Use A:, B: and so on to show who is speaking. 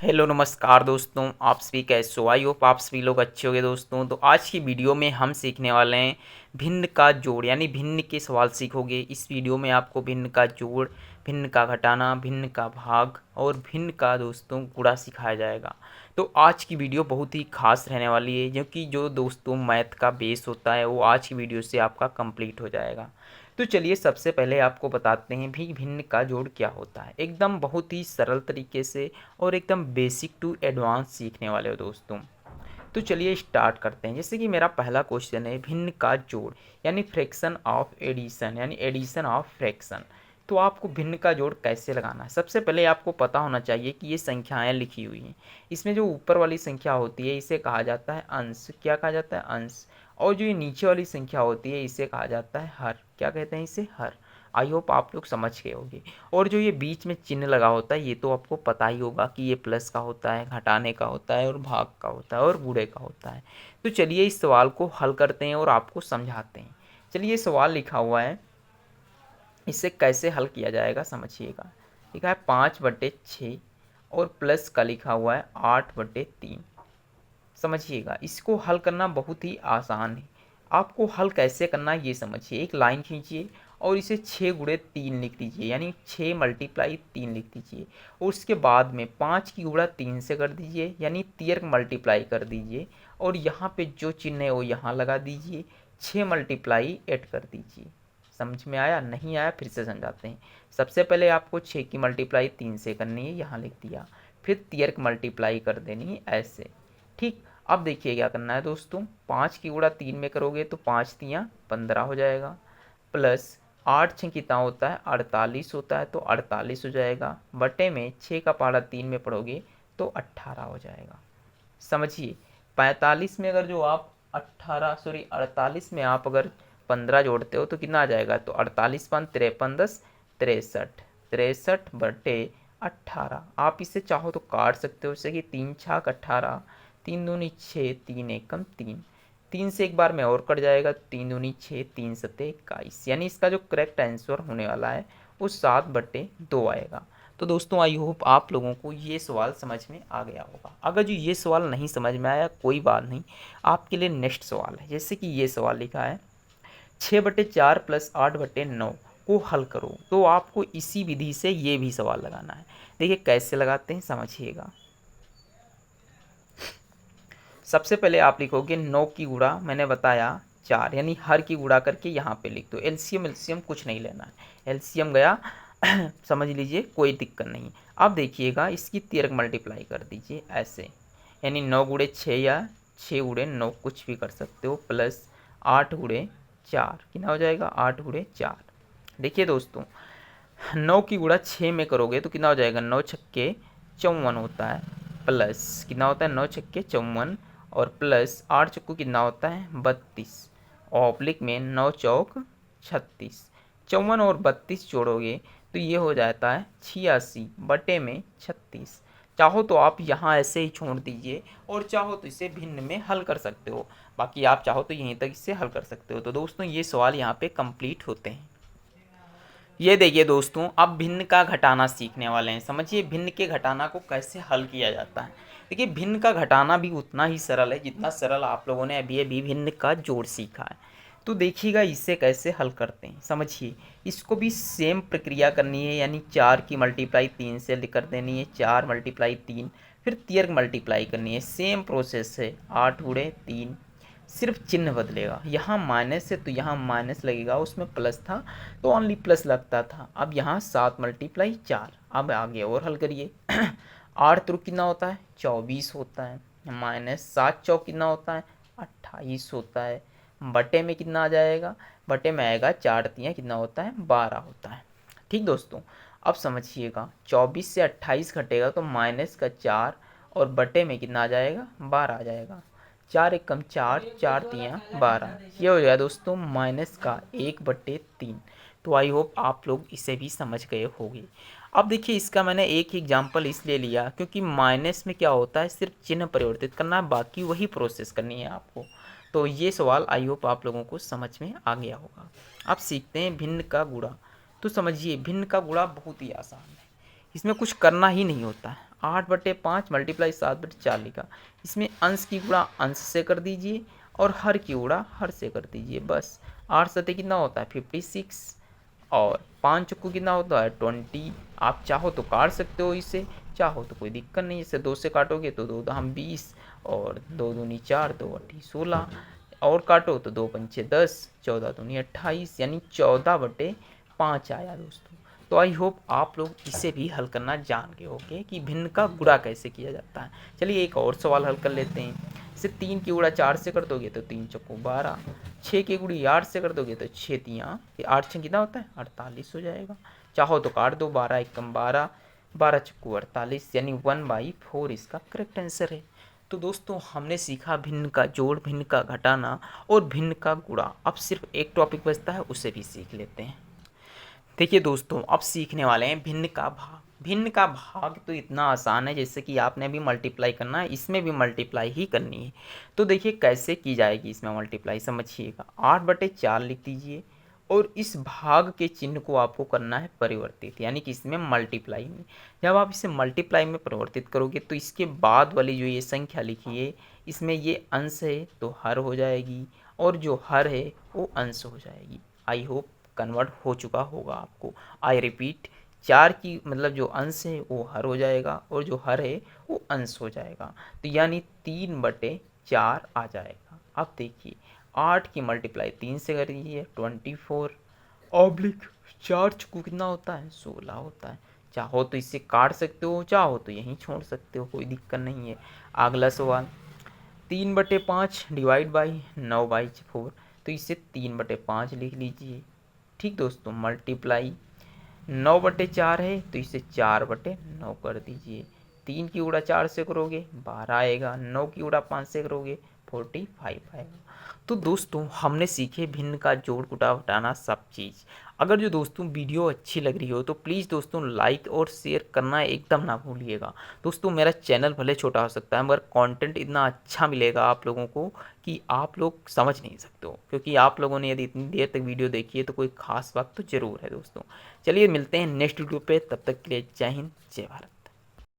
A: Hello नमस्कार दोस्तों, आप सभी कैसे हो? आई होप आप सभी लोग अच्छे होंगे दोस्तों। तो आज की वीडियो में हम सीखने वाले हैं भिन्न का जोड़, यानी भिन्न के सवाल सीखोगे। इस वीडियो में आपको भिन्न का जोड़, भिन्न का घटाना, भिन्न का भाग और भिन्न का दोस्तों गुणा सिखाया जाएगा। तो आज की वीडियो बहुत ही खास रहने वाली है, क्योंकि जो दोस्तों मैथ का बेस होता है वो आज की वीडियो से आपका कंप्लीट हो जाएगा। तो चलिए सबसे पहले आपको बताते हैं भी भिन्न का जोड़ क्या होता है, एकदम बहुत ही सरल तरीके से और एकदम बेसिक टू एडवांस सीखने वाले हो दोस्तों। तो चलिए स्टार्ट करते हैं। जैसे कि मेरा पहला क्वेश्चन है भिन्न का जोड़, यानी फ्रैक्शन ऑफ एडिशन, यानी एडिशन ऑफ फ्रैक्शन। तो आपको भिन्न का जोड़ कैसे लगाना है, सबसे पहले आपको पता होना चाहिए कि ये संख्याएं लिखी हुई हैं। इसमें जो ऊपर वाली संख्या होती है इसे कहा जाता है अंश। क्या कहा जाता है? अंश। और जो ये नीचे वाली संख्या होती है इसे कहा जाता है हर। क्या कहते हैं इसे? हर। आई होप आप लोग समझ गए होंगे। और जो ये बीच में चिन्ह लगा होता है ये तो आपको पता ही होगा कि ये प्लस का होता है, घटाने का होता है और भाग का होता है और गुणे का होता है। तो चलिए इस सवाल को हल करते हैं और आपको समझाते हैं। चलिए ये सवाल लिखा हुआ है, इसे कैसे हल किया जाएगा समझिएगा। लिखा है 5/6 और प्लस का लिखा हुआ है 8/3। समझिएगा, इसको हल करना बहुत ही आसान है। आपको हल कैसे करना है ये समझिए। एक लाइन खींचिए और इसे 6 × 3 लिख दीजिए, यानी 6 × 3 लिख दीजिए। और उसके बाद में 5 की गुणा 3 से कर दीजिए, यानी 3 मल्टीप्लाई कर दीजिए। और यहाँ पे जो चिन्ह है वो यहाँ लगा दीजिए, 6 × 8 कर दीजिए। समझ में आया? नहीं आया फिर से समझाते हैं। सबसे पहले आपको 6 की मल्टीप्लाई 3 से करनी है, यहाँ लिख दिया। फिर 3 मल्टीप्लाई कर देनी है ऐसे। ठीक। अब देखिए क्या करना है दोस्तों, 5 की गुणा 3 में करोगे तो 5×3 = 15 हो जाएगा। प्लस 8×6 कितना होता है? 48 होता है, तो 48 हो जाएगा। बटे में 6 का पहाड़ा 3 में पढ़ोगे तो 18 हो जाएगा। समझिए, 45 में अगर जो आप 48 में आप अगर 15 जोड़ते हो तो कितना आ जाएगा? तो 48 5 53 10 63, 63/18। आप इसे चाहो तो काट सकते हो, जैसे कि 3×6 = 18, 3×2 = 6, 3×1 = 3। 3 से एक बार में और कट जाएगा, 3×2 = 6, 3×7 = 21। यानी इसका जो करेक्ट आंसर होने वाला है वो 7/2 आएगा। तो दोस्तों आई होप आप लोगों को ये सवाल समझ में आ गया होगा। अगर जो ये सवाल नहीं समझ में आया कोई बात नहीं, आपके लिए नेक्स्ट सवाल है। जैसे कि ये सवाल लिखा है 6/4 + 8/9 को हल करो। तो आपको इसी विधि से ये भी सवाल लगाना है। देखिए कैसे लगाते हैं समझिएगा। सबसे पहले आप लिखोगे 9 की गुणा, मैंने बताया 4, यानी हर की गुणा करके यहाँ पे लिख दो। एलसीएम कुछ नहीं लेना है, एलसीएम गया समझ लीजिए, कोई दिक्कत नहीं। अब देखिएगा इसकी 3 मल्टीप्लाई कर दीजिए ऐसे, यानी 9×6 या 6×9 कुछ भी कर सकते हो, प्लस 8×4 कितना हो जाएगा? 8×4। देखिए दोस्तों 9 की गुणा 6 में करोगे तो कितना हो जाएगा? 9×6 = 54 होता है, प्लस कितना होता है? 9×6 = 54 और प्लस 8×4 कितना होता है? 32। ऑब्लिक में 9×4 = 36। 54 और 32 जोड़ोगे तो ये हो जाता है 86/36। चाहो तो आप यहाँ ऐसे ही छोड़ दीजिए और चाहो तो इसे भिन्न में हल कर सकते हो। बाकी आप चाहो तो यहीं तक इसे हल कर सकते हो। तो दोस्तों ये सवाल यहाँ पे कंप्लीट होते हैं। ये देखिए दोस्तों, अब भिन्न का घटाना सीखने वाले हैं। समझिए भिन्न के घटाना को कैसे हल किया जाता है। देखिए भिन्न का घटाना भी उतना ही सरल है जितना सरल आप लोगों ने अभी अभी भिन्न का जोड़ सीखा है। तो देखिएगा इसे कैसे हल करते हैं। समझिए इसको भी सेम प्रक्रिया करनी है, यानी 4 की मल्टीप्लाई 3 से कर देनी है, 4 × 3, फिर 3 मल्टीप्लाई करनी है। सेम प्रोसेस है, 8×3। सिर्फ चिन्ह बदलेगा, यहाँ माइनस है तो यहाँ माइनस लगेगा, उसमें प्लस था तो ओनली प्लस लगता था। अब यहाँ 7 × 4। अब आगे और हल करिए 8×3 कितना होता है? 24 होता है, माइनस 7×4 कितना होता है? 28 होता है। बटे में कितना आ जाएगा? बटे में आएगा 4×3 कितना होता है? 12 होता है। ठीक दोस्तों, अब समझिएगा 24 से 28 घटेगा तो -4 और बटे में कितना आ जाएगा? 12 आ जाएगा। 4 × 1 = 4, 4×3 = 12। ये हो जाएगा दोस्तों -1/3। तो आई होप आप लोग इसे भी समझ गए होंगे। अब देखिए इसका मैंने एक एग्जाम्पल इसलिए लिया क्योंकि माइनस में क्या होता है, सिर्फ चिन्ह परिवर्तित करना है, बाकी वही प्रोसेस करनी है आपको। तो ये सवाल आई होप आप लोगों को समझ में आ गया होगा। अब सीखते हैं भिन्न का गुणा। तो समझिए भिन्न का गुणा बहुत ही आसान है, इसमें कुछ करना ही नहीं होता है। 8/5 मल्टीप्लाई 7/4 लिखा। इसमें अंश की गुणा अंश से कर दीजिए और हर की गुणा हर से कर दीजिए बस। 8 सतह कितना होता है 56 और 5 चक्कू कितना होता है 20। आप चाहो तो काट सकते हो इसे, चाहो तो कोई दिक्कत नहीं। इसे 2 से काटोगे तो 2 हम 20 और 2 दूनी 4 2 8 16 और काटो तो 2 पंचे 10 14 दूनी 28 यानी 14/5 आया दोस्तों। तो आई होप आप लोग इसे भी हल करना जान गए होंगे कि भिन्न का गुणा कैसे किया जाता है। चलिए एक और सवाल हल कर लेते हैं। इसे 3 की गुणा 4 से कर दोगे तो 3 चक्कू 12, 6 की गुणी 8 से कर दोगे तो 6 तियाँ 8 6 कितना होता है 48 हो जाएगा। चाहो तो काट दो 12 एकम 12 12 चक्कू 48 यानी 1/4 इसका करेक्ट आंसर है। तो दोस्तों हमने सीखा भिन्न का जोड़, भिन्न का घटाना और भिन्न का गुणा। अब सिर्फ एक टॉपिक बचता है, उसे भी सीख लेते हैं। देखिए दोस्तों अब सीखने वाले हैं भिन्न का भाग। भिन्न का भाग तो इतना आसान है जैसे कि आपने अभी मल्टीप्लाई करना है, इसमें भी मल्टीप्लाई ही करनी है। तो देखिए कैसे की जाएगी इसमें मल्टीप्लाई, समझिएगा। 8/4 लिख दीजिए और इस भाग के चिन्ह को आपको करना है परिवर्तित, यानी कि इसमें मल्टीप्लाई में। जब आप इसे मल्टीप्लाई में परिवर्तित करोगे तो इसके बाद वाली जो ये संख्या लिखी है इसमें ये अंश है तो हर हो जाएगी और जो हर है वो अंश हो जाएगी। आई होप कन्वर्ट हो चुका होगा आपको। आई रिपीट, 4 की मतलब जो अंश है वो हर हो जाएगा और जो हर है वो अंश हो जाएगा। तो यानी 3/4 आ जाएगा। अब देखिए 8 की मल्टीप्लाई 3 से कर दीजिए 24 ऑब्लिक 4 चक्कू कितना होता है 16 होता है। चाहो तो इसे काट सकते हो, चाहो तो यहीं छोड़ सकते हो, कोई दिक्कत नहीं है। अगला सवाल 3/5 डिवाइड बाई 9/4, तो इसे 3/5 लिख लीजिए। ठीक दोस्तों, मल्टीप्लाई 9/4 है तो इसे 4/9 कर दीजिए। 3 की गुणा 4 से करोगे 12 आएगा, 9 की गुणा 5 से करोगे 45 आएगा। तो दोस्तों हमने सीखे भिन्न का जोड़ घटा घटाना सब चीज़। अगर जो दोस्तों वीडियो अच्छी लग रही हो तो प्लीज़ दोस्तों लाइक और शेयर करना एकदम ना भूलिएगा। दोस्तों मेरा चैनल भले छोटा हो सकता है मगर कंटेंट इतना अच्छा मिलेगा आप लोगों को कि आप लोग समझ नहीं सकते हो, क्योंकि आप लोगों ने यदि इतनी देर तक वीडियो देखी है तो कोई खास बात तो ज़रूर है दोस्तों। चलिए मिलते हैं नेक्स्ट वीडियो पे, तब तक के लिए जय हिंद जय भारत।